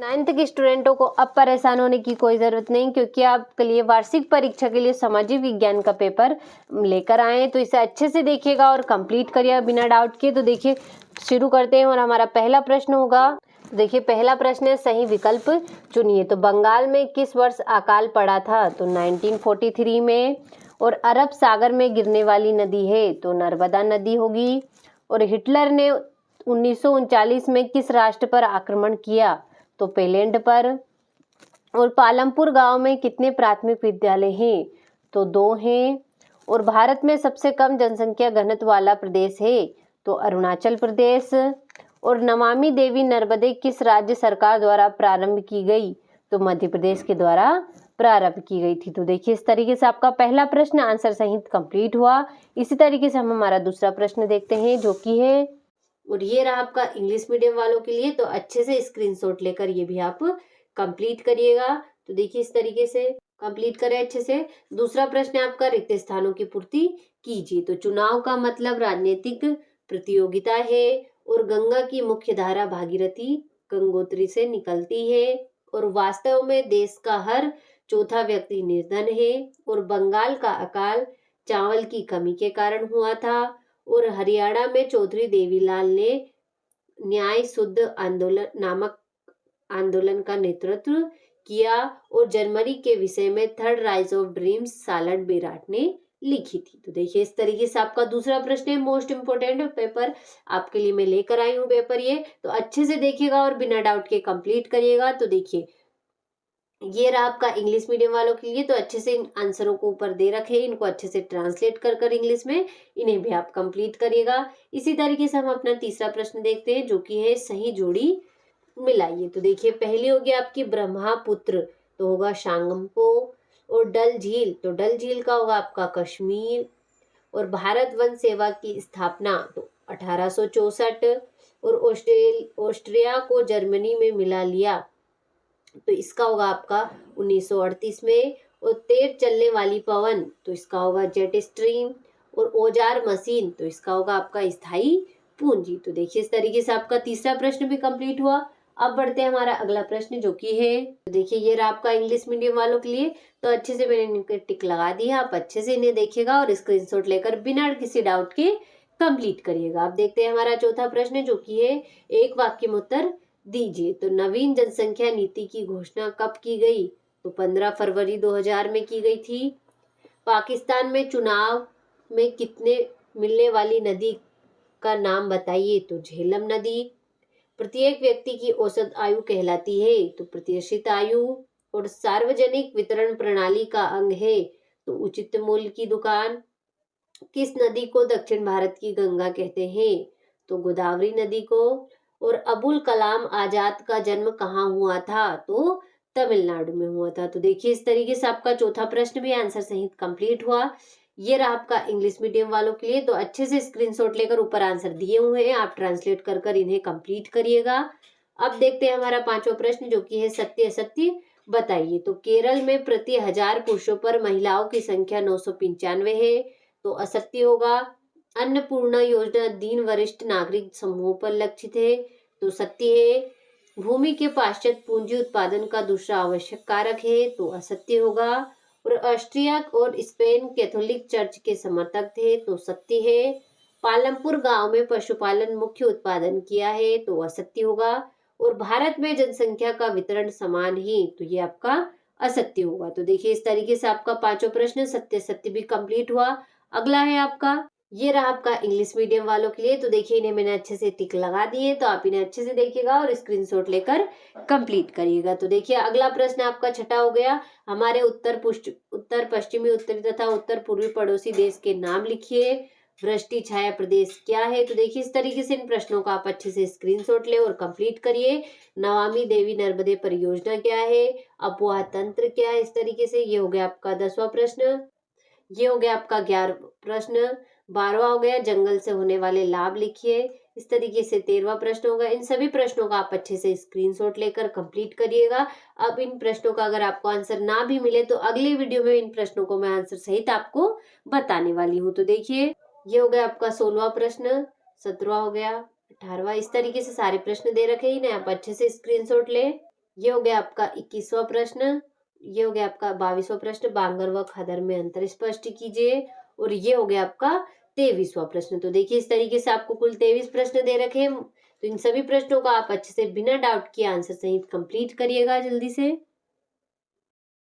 9th के स्टूडेंटों को अब परेशान होने की कोई ज़रूरत नहीं, क्योंकि आपके लिए वार्षिक परीक्षा के लिए सामाजिक विज्ञान का पेपर लेकर आए हैं। तो इसे अच्छे से देखिएगा और कंप्लीट करिएगा बिना डाउट के। तो देखिए शुरू करते हैं और हमारा पहला प्रश्न होगा। देखिए पहला प्रश्न है, सही विकल्प चुनिए। तो बंगाल में किस वर्ष अकाल पड़ा था? तो 1943 में। और अरब सागर में गिरने वाली नदी है? तो नर्मदा नदी होगी। और हिटलर ने 1939 में किस राष्ट्र पर आक्रमण किया? तो पोलैंड पर। और पालमपुर गांव में कितने प्राथमिक विद्यालय हैं? तो 2 हैं। और भारत में सबसे कम जनसंख्या घनत्व वाला प्रदेश है? तो अरुणाचल प्रदेश। और नमामि देवी नर्मदे किस राज्य सरकार द्वारा प्रारंभ की गई? तो मध्य प्रदेश के द्वारा प्रारंभ की गई थी। तो देखिए इस तरीके से आपका पहला प्रश्न आंसर सहित कंप्लीट हुआ। इसी तरीके से हम हमारा दूसरा प्रश्न देखते हैं, जो कि है, और ये रहा आपका इंग्लिश मीडियम वालों के लिए। तो अच्छे से स्क्रीनशॉट लेकर ये भी आप कंप्लीट करिएगा। तो देखिए इस तरीके से कंप्लीट करें अच्छे से। दूसरा प्रश्न है आपका, रिक्त स्थानों की पूर्ति कीजिए। तो चुनाव का मतलब राजनीतिक प्रतियोगिता है। और गंगा की मुख्य धारा भागीरथी गंगोत्री से निकलती है। और वास्तव में देश का हर चौथा व्यक्ति निर्धन है। और बंगाल का अकाल चावल की कमी के कारण हुआ था। और हरियाणा में चौधरी देवीलाल ने न्याय शुद्ध आंदोलन नामक आंदोलन का नेतृत्व किया। और जर्मनी के विषय में थर्ड राइज ऑफ ड्रीम्स सालट बेराट ने लिखी थी। तो देखिए इस तरीके से आपका दूसरा प्रश्न है, मोस्ट इंपोर्टेंट पेपर आपके लिए मैं लेकर आई हूँ पेपर ये। तो अच्छे से देखिएगा और बिना डाउट के कंप्लीट करिएगा। तो देखिए ये रहा आपका इंग्लिश मीडियम वालों के लिए। तो अच्छे से इन आंसरों को ऊपर दे रखे हैं, इनको अच्छे से ट्रांसलेट कर कर इंग्लिश में इन्हें भी आप कंप्लीट करिएगा। इसी तरीके से हम अपना तीसरा प्रश्न देखते हैं, जो कि है सही जोड़ी मिलाइए। तो देखिए पहली होगी आपकी ब्रह्मपुत्र, तो होगा शांगमपो। और डल झील, तो डल झील का होगा आपका कश्मीर। और भारत वन सेवा की स्थापना तो 1864। और ऑस्ट्रिया को जर्मनी में मिला लिया, तो इसका होगा आपका 1938 में। और तेज चलने वाली पवन, तो इसका होगा जेट स्ट्रीम। और औजार मशीन, तो इसका होगा आपका स्थायी पूंजी। तो देखिए इस तरीके से आपका तीसरा प्रश्न भी कंप्लीट हुआ। अब बढ़ते हैं हमारा अगला प्रश्न, जो कि है, तो देखिए ये रहा आपका इंग्लिश मीडियम वालों के लिए। तो अच्छे से मैंने इनके टिक लगा दी है, आप अच्छे से इन्हें देखिएगा और स्क्रीनशॉट लेकर बिना किसी डाउट के कंप्लीट करिएगा। अब देखते हैं हमारा चौथा प्रश्न, जो कि है, एक वाक्य में उत्तर दीजिए। तो नवीन जनसंख्या नीति की घोषणा कब की गई? तो 15 फरवरी 2000 में की गई थी। पाकिस्तान में चुनाव में कितने मिलने वाली नदी का नाम बताइए? तो झेलम नदी। प्रत्येक व्यक्ति की औसत आयु कहलाती है? तो प्रतिशत आयु। और सार्वजनिक वितरण प्रणाली का अंग है? तो उचित मूल्य की दुकान। किस नदी को दक्षिण भारत की गंगा कहते हैं? तो गोदावरी नदी को। और अबुल कलाम आजाद का जन्म कहाँ हुआ था? तो तमिलनाडु में हुआ था। तो देखिए इस तरीके से आपका चौथा प्रश्न भी आंसर सहित कंप्लीट हुआ। ये रहा आपका इंग्लिश मीडियम वालों के लिए। तो अच्छे से स्क्रीनशॉट लेकर ऊपर आंसर दिए हुए हैं, आप ट्रांसलेट कर कर इन्हें कंप्लीट करिएगा। अब देखते हैं हमारा पांचवा प्रश्न, जो कि है सत्य असत्य बताइए। तो केरल में प्रति 1000 पुरुषों पर महिलाओं की संख्या 995 है, तो असत्य होगा। अन्नपूर्णा योजना दीन वरिष्ठ नागरिक समूह पर लक्षित है, तो सत्य है। भूमि के पाश्चात्य पूंजी उत्पादन का दूसरा आवश्यक कारक है, तो असत्य होगा। और ऑस्ट्रिया और स्पेन कैथोलिक चर्च के समर्थक थे, तो सत्य है। पालमपुर गांव में पशुपालन मुख्य उत्पादन किया है, तो असत्य होगा। और भारत में जनसंख्या का वितरण समान है, तो ये आपका असत्य होगा। तो देखिए इस तरीके से आपका पांचों प्रश्न सत्य सत्य भी कंप्लीट हुआ। अगला है आपका, ये रहा आपका इंग्लिश मीडियम वालों के लिए। तो देखिए इन्हें मैंने अच्छे से टिक लगा दिए, तो आप इन्हें अच्छे से देखिएगा और स्क्रीनशॉट लेकर कंप्लीट करिएगा। तो देखिए अगला प्रश्न आपका छठा हो गया, हमारे उत्तर पश्चिमी उत्तरी तथा उत्तर पूर्वी पड़ोसी देश के नाम लिखिए। वृष्टि छाया प्रदेश क्या है? तो देखिए इस तरीके से इन प्रश्नों का आप अच्छे से स्क्रीनशॉट ले और कंप्लीट करिए। नमामि देवी नर्मदे परियोजना क्या है? अपवाह तंत्र क्या है? इस तरीके से ये हो गया आपका 10वां प्रश्न। ये हो गया आपका 11वां प्रश्न। 12वां हो गया, जंगल से होने वाले लाभ लिखिए। इस तरीके से 13वां प्रश्न होगा। इन सभी प्रश्नों का आप अच्छे से स्क्रीनशॉट लेकर कंप्लीट करिएगा। अब इन प्रश्नों का अगर आपको आंसर ना भी मिले तो अगले वीडियो में इन प्रश्नों को मैं आंसर सहित आपको बताने वाली हूँ। तो देखिए ये हो गया आपका 16वां प्रश्न, 17वां हो गया, 18वां। इस तरीके से सारे प्रश्न दे रखे हैं, इन्हें आप अच्छे से स्क्रीनशॉट ले ये हो गया आपका 21वां प्रश्न। ये हो गया आपका 22वां प्रश्न, बांगर व खदर में अंतर स्पष्ट कीजिए। और ये हो गया आपका 23वां प्रश्न। तो देखिए इस तरीके से आपको कुल 23 प्रश्न दे रखे हैं। तो इन सभी प्रश्नों का आप अच्छे से बिना डाउट किए आंसर सहित कंप्लीट करिएगा जल्दी से।